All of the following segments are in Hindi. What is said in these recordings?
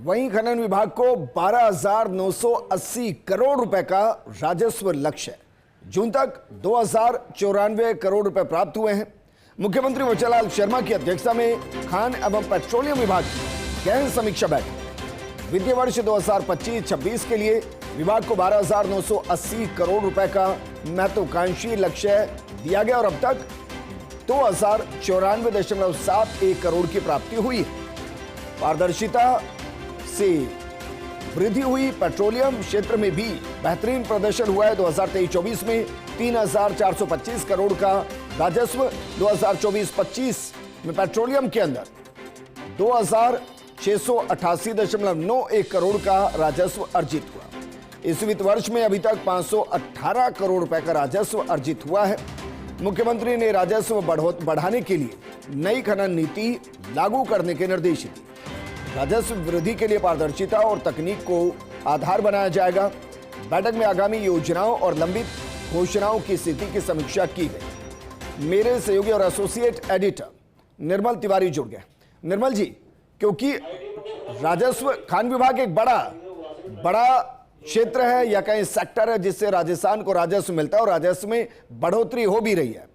वहीं खनन विभाग को 12,980 करोड़ रुपए का राजस्व लक्ष्य है। जून तक 2,094 करोड़ रुपए प्राप्त हुए हैं। मुख्यमंत्री वचनलाल शर्मा की अध्यक्षता में खान एवं पेट्रोलियम विभाग की गहन समीक्षा बैठक। वित्तीय वर्ष 2025-26 के लिए विभाग को 12,980 करोड़ रुपए का महत्वाकांक्षी लक्ष्य दिया गया और अब तक 2,094.71 करोड़ की प्राप्ति हुई है। पारदर्शिता से वृद्धि हुई। पेट्रोलियम क्षेत्र में भी बेहतरीन प्रदर्शन हुआ है। 2023-24 में 3,425 करोड़ का राजस्व, 2024-25 में पेट्रोलियम के अंदर 2,688.91 करोड़ का राजस्व अर्जित हुआ। इस वित्त वर्ष में अभी तक 518 करोड़ रुपए का राजस्व अर्जित हुआ है। मुख्यमंत्री ने राजस्व बढ़ाने के लिए नई खनन नीति लागू करने के निर्देश दिए। राजस्व वृद्धि के लिए पारदर्शिता और तकनीक को आधार बनाया जाएगा। बैठक में आगामी योजनाओं और लंबित घोषणाओं की स्थिति की समीक्षा की गई। मेरे सहयोगी और एसोसिएट एडिटर निर्मल तिवारी जुड़ गए। निर्मल जी, क्योंकि राजस्व खान विभाग एक बड़ा क्षेत्र है या कहीं सेक्टर है जिससे राजस्थान को राजस्व मिलता है और राजस्व में बढ़ोतरी हो भी रही है,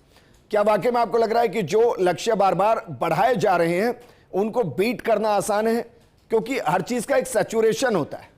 क्या वाकई में आपको लग रहा है कि जो लक्ष्य बार बार बढ़ाए जा रहे हैं उनको बीट करना आसान है, क्योंकि हर चीज का एक सैचुरेशन होता है?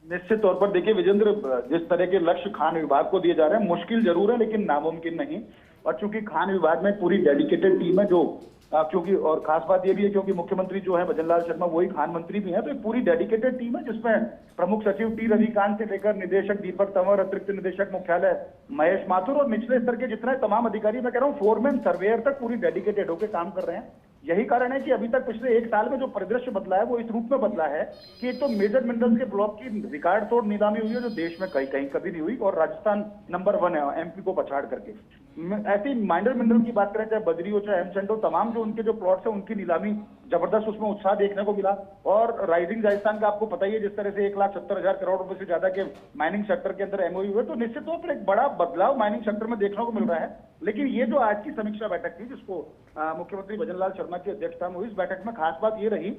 निश्चित तौर पर देखिए विजेंद्र, जिस तरह के लक्ष्य खान विभाग को दिए जा रहे हैं मुश्किल जरूर है लेकिन नामुमकिन नहीं। और चूंकि खान विभाग में पूरी डेडिकेटेड टीम है जो क्योंकि और खास बात ये भी है क्योंकि मुख्यमंत्री जो है वचनलाल शर्मा वही खान मंत्री भी हैं, तो एक पूरी डेडिकेटेड टीम है जिसमें प्रमुख सचिव टी रविकांत से लेकर निदेशक दीपक तंवर, अतिरिक्त निदेशक मुख्यालय महेश माथुर और निचले स्तर के जितने तमाम अधिकारी, मैं कह रहा हूँ फोरमैन सर्वेयर तक पूरी डेडिकेटेड होकर काम कर रहे हैं। यही कारण है कि अभी तक पिछले एक साल में जो परिदृश्य बदला है वो इस रूप में बदला है कि तो मेजर मिनरल्स के ब्लॉक की रिकॉर्ड तोड़ नीलामी हुई है जो देश में कहीं कभी नहीं हुई और राजस्थान नंबर 1 है एमपी को पछाड़ करके। ऐसी माइनर मिनरल की बात करें, चाहे बजरी हो चाहे एमसेंड हो, तमाम जो उनके जो प्लॉट्स है उनकी नीलामी जबरदस्त, उसमें उत्साह देखने को मिला। और राइजिंग राजस्थान का आपको पता ही है जिस तरह से 1,70,000 करोड़ रुपए से ज्यादा के माइनिंग सेक्टर के अंदर एमओयू हुए, तो निश्चित तौर पर एक बड़ा बदलाव माइनिंग सेक्टर में देखने को मिल रहा है। लेकिन ये जो आज की समीक्षा बैठक थी जिसको मुख्यमंत्री वचनलाल शर्मा की अध्यक्षता में हुई, इस बैठक में खास बात ये रही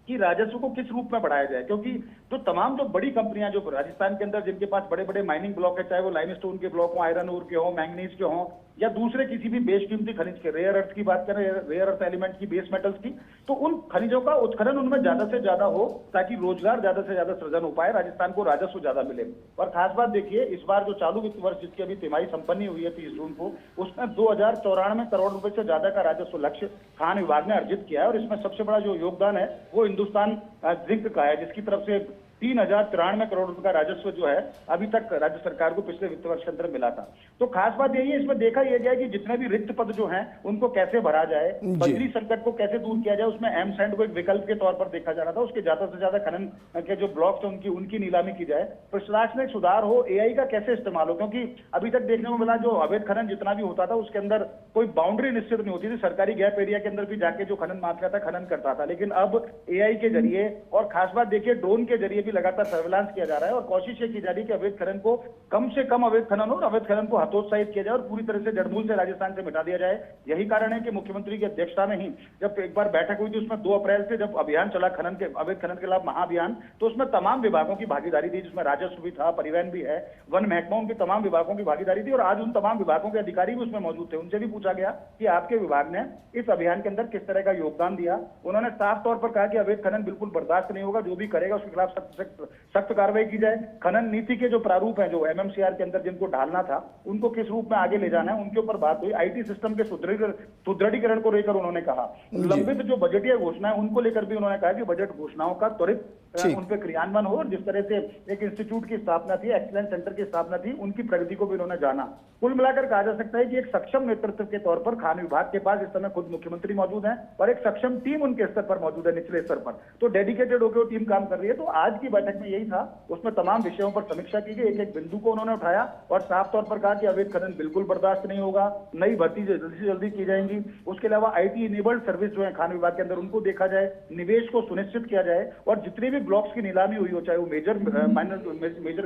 कि राजस्व को किस रूप में बढ़ाया जाए, क्योंकि जो तमाम जो बड़ी कंपनियां जो राजस्थान के अंदर जिनके पास बड़े बड़े माइनिंग ब्लॉक है, चाहे वो लाइमस्टोन के ब्लॉक हो, आयरन ओर के हो, मैंगनीज के हो या दूसरे किसी भी बेशकीमती खनिज के, रेयर अर्थ की बात करें, रेयर अर्थ एलिमेंट की, बेस मेटल्स की, तो उन खनिजों का उत्खनन उनमें ज्यादा से ज्यादा हो ताकि रोजगार ज्यादा से ज्यादा सृजन हो पाए, राजस्थान को राजस्व ज्यादा मिले। और खास बात देखिए, इस बार जो चालू वित्त वर्ष जिसकी अभी तिमाही संपन्न हुई है 30 जून को, उसमें 2,094 करोड़ रुपए से ज्यादा का राजस्व लक्ष्य खान विभाग ने अर्जित किया है। और इसमें सबसे बड़ा जो योगदान है वो हिंदुस्तान जिंक का है, जिसकी तरफ से 3,093 करोड़ रुपए का राजस्व जो है अभी तक राज्य सरकार को पिछले वित्त वर्ष के अंदर मिला था। तो खास बात यही है, इसमें देखा यह गया कि जितने भी रिक्त पद जो हैं उनको कैसे भरा जाए, बजरी संकट को कैसे दूर किया जाए, उसमें एम सैंड को एक विकल्प के तौर पर देखा जा रहा था। उसके ज्यादा से ज्यादा खनन के जो ब्लॉक्स हैं उनकी नीलामी की जाए, प्रशासनिक सुधार हो, एआई का कैसे इस्तेमाल हो, क्योंकि अभी तक देखने को मिला जो अवैध खनन जितना भी होता था उसके अंदर कोई बाउंड्री निश्चित नहीं होती थी, सरकारी गैप एरिया के अंदर भी जाके जो खनन माफिया था खनन करता था। लेकिन अब एआई के जरिए और खास बात देखिए ड्रोन के जरिए भी लगातार सर्विलांस किया जा रहा है और कोशिश ये की जा रही है कि अवैध खनन को कम से कम अवैध खनन हो और अवैध खनन को हतोत्साहित किया जाए और पूरी तरह से जड़मूल से राजस्थान से मिटा दिया जाए। यही कारण है कि मुख्यमंत्री की अध्यक्षता में ही जब एक बार बैठक हुई थी उसमें 2 अप्रैल से जब अभियान चला खनन के अवैध खनन के खिलाफ महाअभियान, तो उसमें तमाम विभागों की भागीदारी थी, जिसमें राजस्व भी था, परिवहन भी है, वन महकमाओं की तमाम विभागों की भागीदारी थी। और आज उन तमाम विभागों के अधिकारी भी उसमें मौजूद थे। उनसे भी पूछा गया कि आपके विभाग ने इस अभियान के अंदर किस तरह का योगदान दिया। उन्होंने साफ तौर पर कहा कि अवैध खनन बिल्कुल बर्दाश्त नहीं होगा, जो भी करेगा उसके खिलाफ सख्त कार्रवाई की जाए। खनन नीति के जो प्रारूप हैं जो एमएमसीआर के अंदर जिनको ढालना था उनको किस रूप में आगे ले जाना है, उनके ऊपर बात हुई। आईटी सिस्टम के सुदृढ़ीकरण को लेकर उन्होंने कहा। लंबित जो बजटीय घोषणाएं उनको लेकर भी उन्होंने कहा कि बजट घोषणाओं का त्वरित उन पर क्रियान्वयन हो और जिस तरह से एक इंस्टीट्यूट की स्थापना थी, एक्सीलेंस सेंटर की स्थापना थी, उनकी प्रगति को भी उन्होंने जाना। कुल मिलाकर कहा जा सकता है कि एक सक्षम नेतृत्व के तौर पर खान विभाग के पास इस समय खुद मुख्यमंत्री मौजूद हैं और एक सक्षम टीम उनके स्तर पर मौजूद है, निचले स्तर पर, तो डेडिकेटेड होकर वो टीम काम कर रही है। तो आज की बैठक में यही था, उसमें तमाम विषयों पर समीक्षा की गई, एक एक बिंदु को उन्होंने उठाया और साफ तौर पर कहा कि अवैध खनन बिल्कुल बर्दाश्त नहीं होगा, नई भर्ती जल्दी से जल्दी की जाएंगी। उसके अलावा आईटी इनेबल्ड सर्विस जो है खान विभाग के अंदर उनको देखा जाए, निवेश को सुनिश्चित किया जाए और जितनी भी ब्लॉक्स की नीलामी हुई हो, चाहे वो मेजर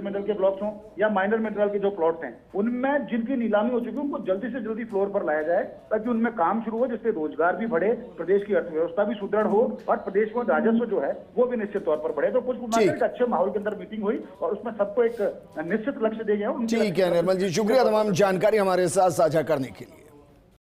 मिनरल के ब्लॉक्स हों या माइनर मिनरल के जो प्लॉट्स हैं, उनमें जिनकी नीलामी हो चुकी है उनको जल्दी से जल्दी फ्लोर पर लाया जाए, ताकि उनमें काम शुरू हो, जिससे रोजगार भी बढ़े, प्रदेश की अर्थव्यवस्था भी सुदृढ़ हो और प्रदेश में राजस्व जो है वो भी निश्चित तौर पर बढ़े। तो कुछ एक अच्छे माहौल के अंदर मीटिंग हुई और उसमें सबको एक निश्चित लक्ष्य दिए गए। ठीक है निर्मल जी, शुक्रिया तमाम जानकारी हमारे साथ साझा करने के लिए।